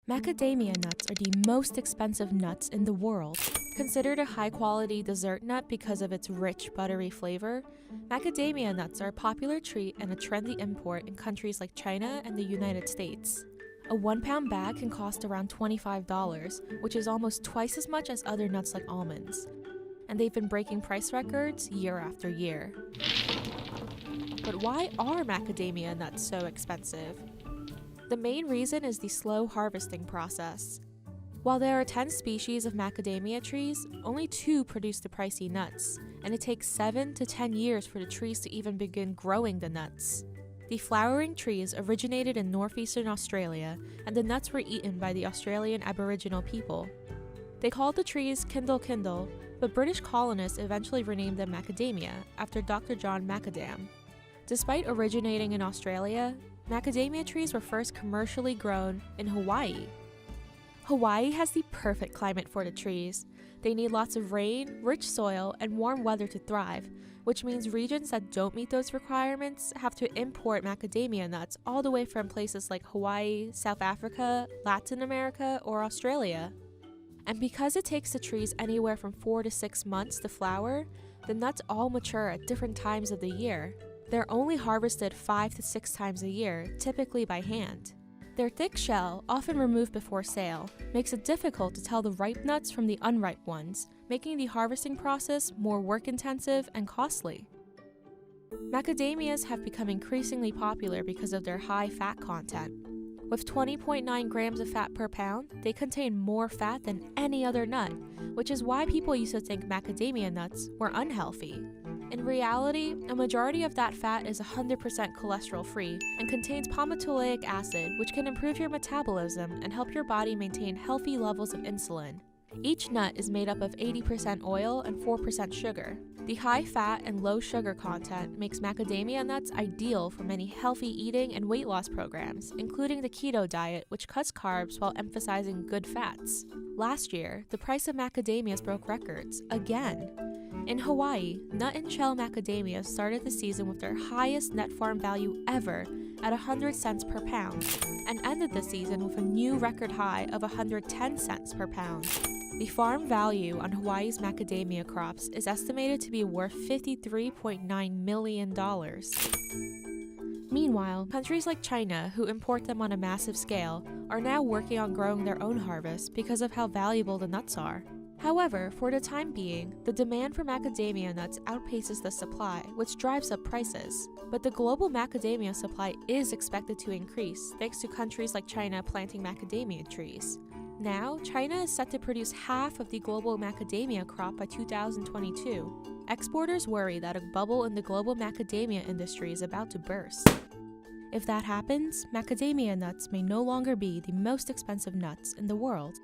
Macadamia nuts are the most expensive nuts in the world. Considered a high-quality dessert nut because of its rich, buttery flavor, macadamia nuts are a popular treat and a trendy import in countries like China and the United States. A 1-pound bag can cost around $25, which is almost twice as much as other nuts like almonds. And they've been breaking price records year after year. But why are macadamia nuts so expensive? The main reason is the slow harvesting process. While there are 10 species of macadamia trees, only 2 produce the pricey nuts, and it takes 7 to 10 years for the trees to even begin growing the nuts. The flowering trees originated in northeastern Australia, and the nuts were eaten by the Australian Aboriginal people. They called the trees Kindle, but British colonists eventually renamed them macadamia after Dr. John Macadam. Despite originating in Australia, macadamia trees were first commercially grown in Hawaii. Hawaii has the perfect climate for the trees. They need lots of rain, rich soil, and warm weather to thrive, which means regions that don't meet those requirements have to import macadamia nuts all the way from places like Hawaii, South Africa, Latin America, or Australia. And because it takes the trees anywhere from 4 to 6 months to flower, the nuts all mature at different times of the year. They're only harvested 5 to 6 times a year, typically by hand. Their thick shell, often removed before sale, makes it difficult to tell the ripe nuts from the unripe ones, making the harvesting process more work-intensive and costly. Macadamias have become increasingly popular because of their high fat content. With 20.9 grams of fat per pound, they contain more fat than any other nut, which is why people used to think macadamia nuts were unhealthy. In reality, a majority of that fat is 100% cholesterol-free and contains palmitoleic acid, which can improve your metabolism and help your body maintain healthy levels of insulin. Each nut is made up of 80% oil and 4% sugar. The high fat and low sugar content makes macadamia nuts ideal for many healthy eating and weight loss programs, including the keto diet, which cuts carbs while emphasizing good fats. Last year, the price of macadamias broke records, again. In Hawaii, nut and shell macadamias started the season with their highest net farm value ever at 100 cents per pound, and ended the season with a new record high of 110 cents per pound. The farm value on Hawaii's macadamia crops is estimated to be worth $53.9 million. Meanwhile, countries like China, who import them on a massive scale, are now working on growing their own harvest because of how valuable the nuts are. However, for the time being, the demand for macadamia nuts outpaces the supply, which drives up prices. But the global macadamia supply is expected to increase thanks to countries like China planting macadamia trees. Now, China is set to produce half of the global macadamia crop by 2022. Exporters worry that a bubble in the global macadamia industry is about to burst. If that happens, macadamia nuts may no longer be the most expensive nuts in the world.